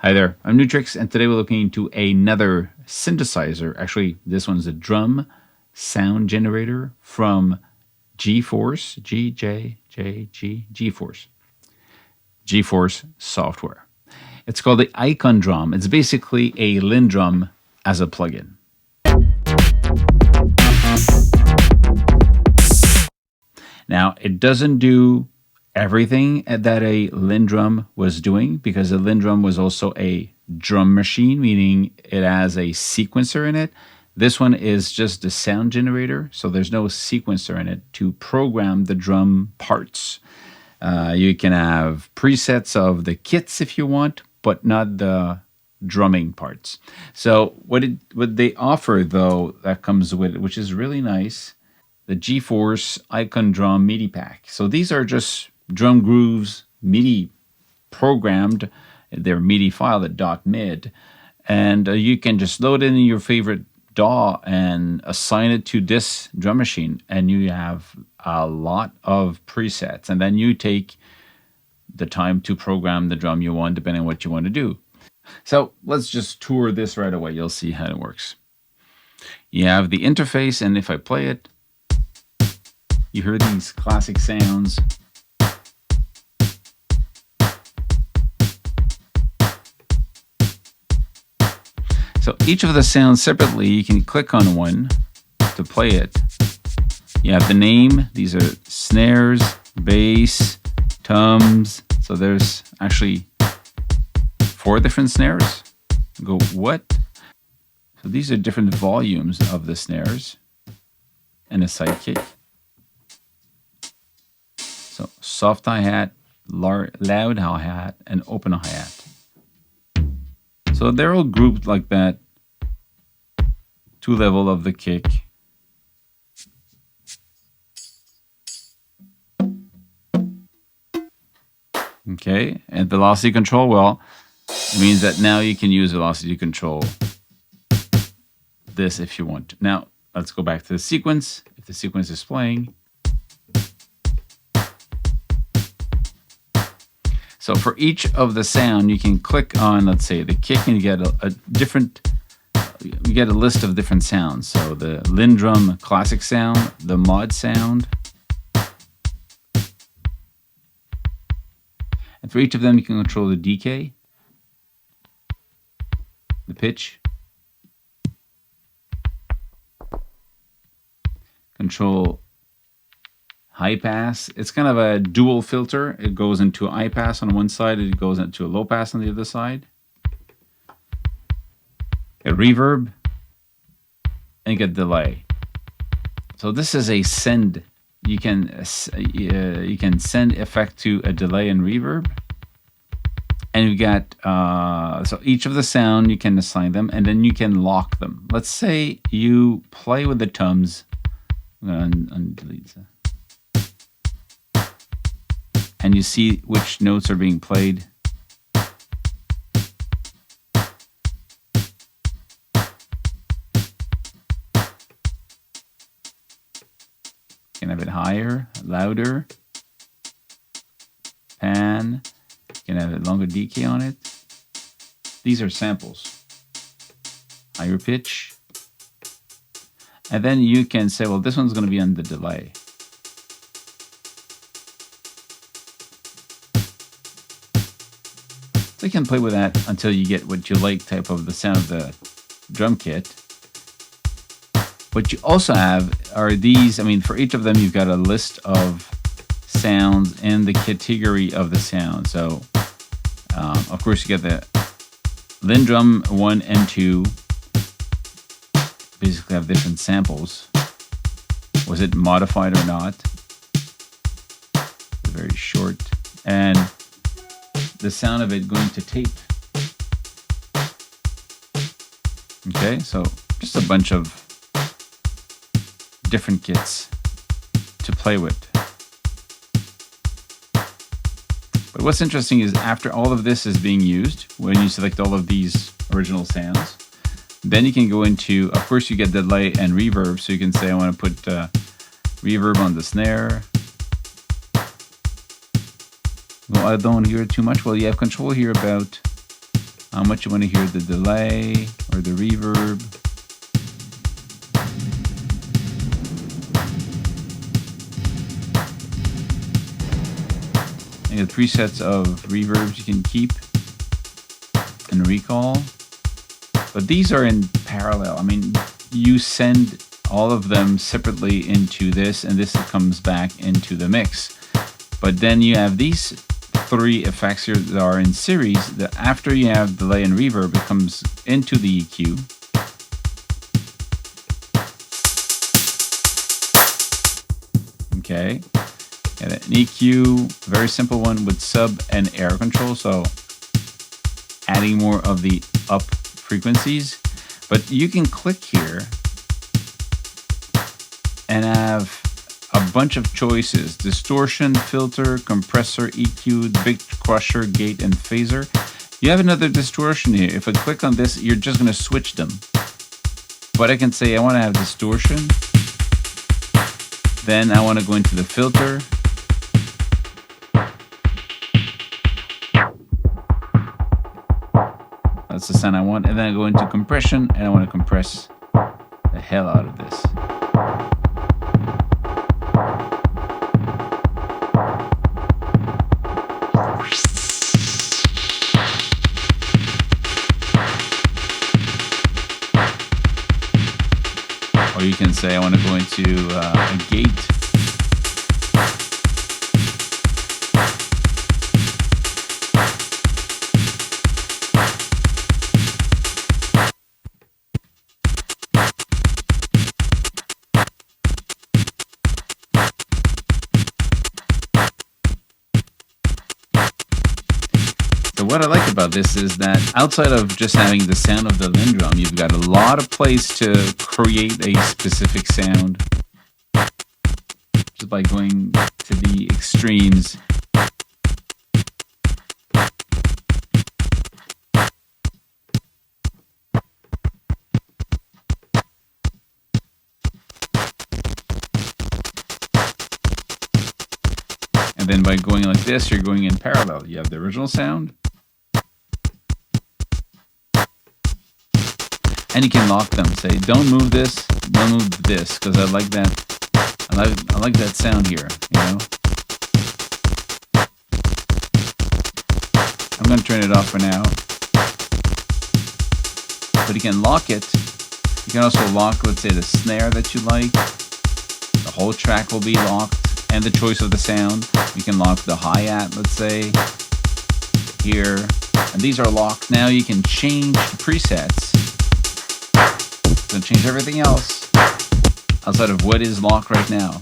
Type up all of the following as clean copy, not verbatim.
Hi there, I'm Nu-Trix, and today we're looking into another synthesizer. Actually, this one's a drum sound generator from GForce, GForce Software. It's called the ICONDrum. It's basically a LinnDrum as a plugin. Now, it doesn't do everything that a LinnDrum was doing, because a LinnDrum was also a drum machine, meaning it has a sequencer in it. This one is just a sound generator, so there's no sequencer in it to program the drum parts. You can have presets of the kits if you want, but not the drumming parts. So what they offer, though, that comes with it, which is really nice, the GForce ICONDrum MIDI Pack. So these are just drum grooves, MIDI programmed, their MIDI file, the .mid, and you can just load in your favorite DAW and assign it to this drum machine, and you have a lot of presets, and then you take the time to program the drum you want, depending on what you want to do. So let's just tour this right away. You'll see how it works. You have the interface, and if I play it, you hear these classic sounds. So each of the sounds separately, you can click on one to play it. You have the name. These are snares, bass, toms. So there's actually 4 different snares. Go, what? So these are different volumes of the snares and a sidekick. So soft hi-hat, loud hi-hat, and open hi-hat. So they're all grouped like that. 2 level of the kick. Okay, and velocity control, well, it means that now you can use velocity control this if you want to. Now, let's go back to the sequence. If the sequence is playing. So for each of the sound, you can click on, let's say, the kick, and you get you get a list of different sounds. So the LinnDrum classic sound, the mod sound. And for each of them, you can control the decay, the pitch, control high pass. It's kind of a dual filter. It goes into high pass on one side, and it goes into a low pass on the other side. A reverb, and get delay. So this is a send. You can send effect to a delay and reverb, and you got so each of the sound you can assign them, and then you can lock them. Let's say you play with the toms. I'm going to delete that. And you see which notes are being played. You can have it higher, louder, pan. You can have a longer decay on it. These are samples. Higher pitch. And then you can say, well, this one's going to be on the delay. So you can play with that until you get what you like type of the sound of the drum kit. What you also have are these. I mean, for each of them, you've got a list of sounds and the category of the sound. So, of course, you get the LinnDrum 1 and 2. Basically have different samples. Was it modified or not? Very short. And the sound of it going to tape. Okay, so just a bunch of different kits to play with. But what's interesting is after all of this is being used, when you select all of these original sounds, then you can go into, of course, you get delay and reverb. So you can say, I want to put reverb on the snare. Well, I don't hear it too much. Well, you have control here about how much you want to hear the delay or the reverb. And the presets of reverbs you can keep and recall. But these are in parallel. I mean, you send all of them separately into this, and this comes back into the mix. But then you have these three effects here that are in series, that after you have delay and reverb, it comes into the EQ. Okay. And an EQ, very simple one with sub and air control, so adding more of the up frequencies. But you can click here and have a bunch of choices: distortion, filter, compressor, EQ, big crusher, gate, and phaser. You have another distortion here. If I click on this, you're just going to switch them. But I can say I want to have distortion. Then I want to go into the filter. That's the sound I want. And then I go into compression, and I want to compress the hell out of this. Or you can say I want to go into a gate. So what I like about this is that outside of just having the sound of the LinnDrum, you've got a lot of place to create a specific sound just by going to the extremes. And then by going like this, you're going in parallel. You have the original sound. And you can lock them. Say, don't move this, don't move this, because I like that. I like that sound here. You know. I'm going to turn it off for now. But you can lock it. You can also lock, let's say, the snare that you like. The whole track will be locked, and the choice of the sound. You can lock the hi-hat, let's say, here. And these are locked. Now you can change the presets. Change everything else outside of what is locked right now.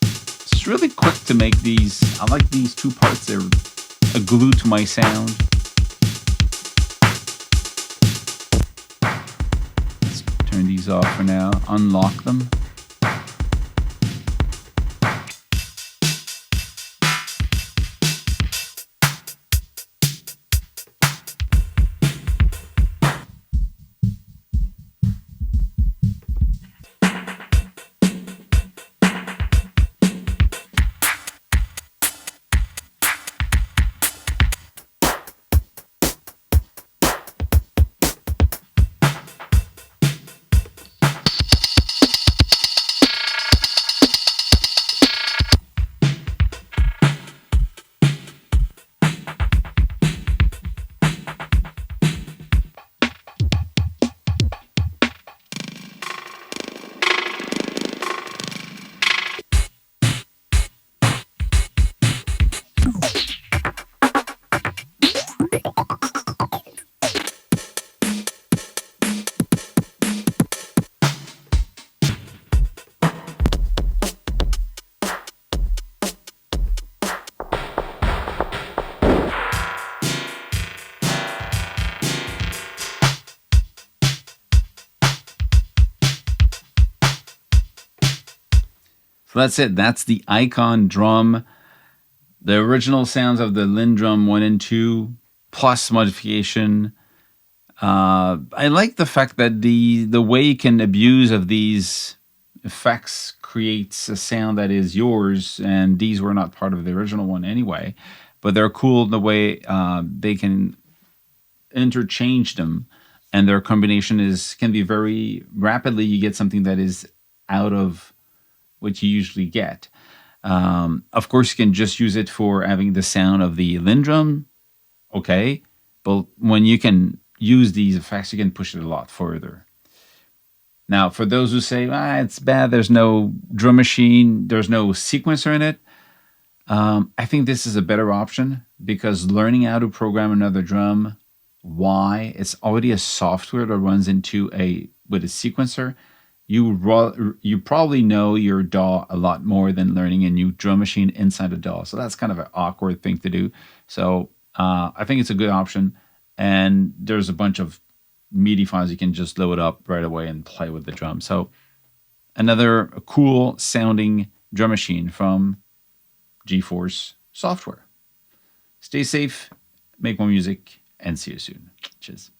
It's really quick to make these. I like these two parts. They're a glue to my sound. Let's turn these off for now. Unlock them. So that's it. That's the ICONDrum. The original sounds of the LinnDrum 1 and 2 plus modification. I like the fact that the way you can abuse of these effects creates a sound that is yours, and these were not part of the original one anyway. But they're cool in the way they can interchange them, and their combination can be very rapidly. You get something that is out of what you usually get. Of course, you can just use it for having the sound of the LinnDrum, okay, but when you can use these effects, you can push it a lot further. Now, for those who say, it's bad, there's no drum machine, there's no sequencer in it, I think this is a better option, because learning how to program another drum, why? It's already a software that runs with a sequencer. You probably know your DAW a lot more than learning a new drum machine inside a DAW. So that's kind of an awkward thing to do. So I think it's a good option. And there's a bunch of MIDI files you can just load up right away and play with the drum. So another cool sounding drum machine from GForce Software. Stay safe, make more music, and see you soon. Cheers.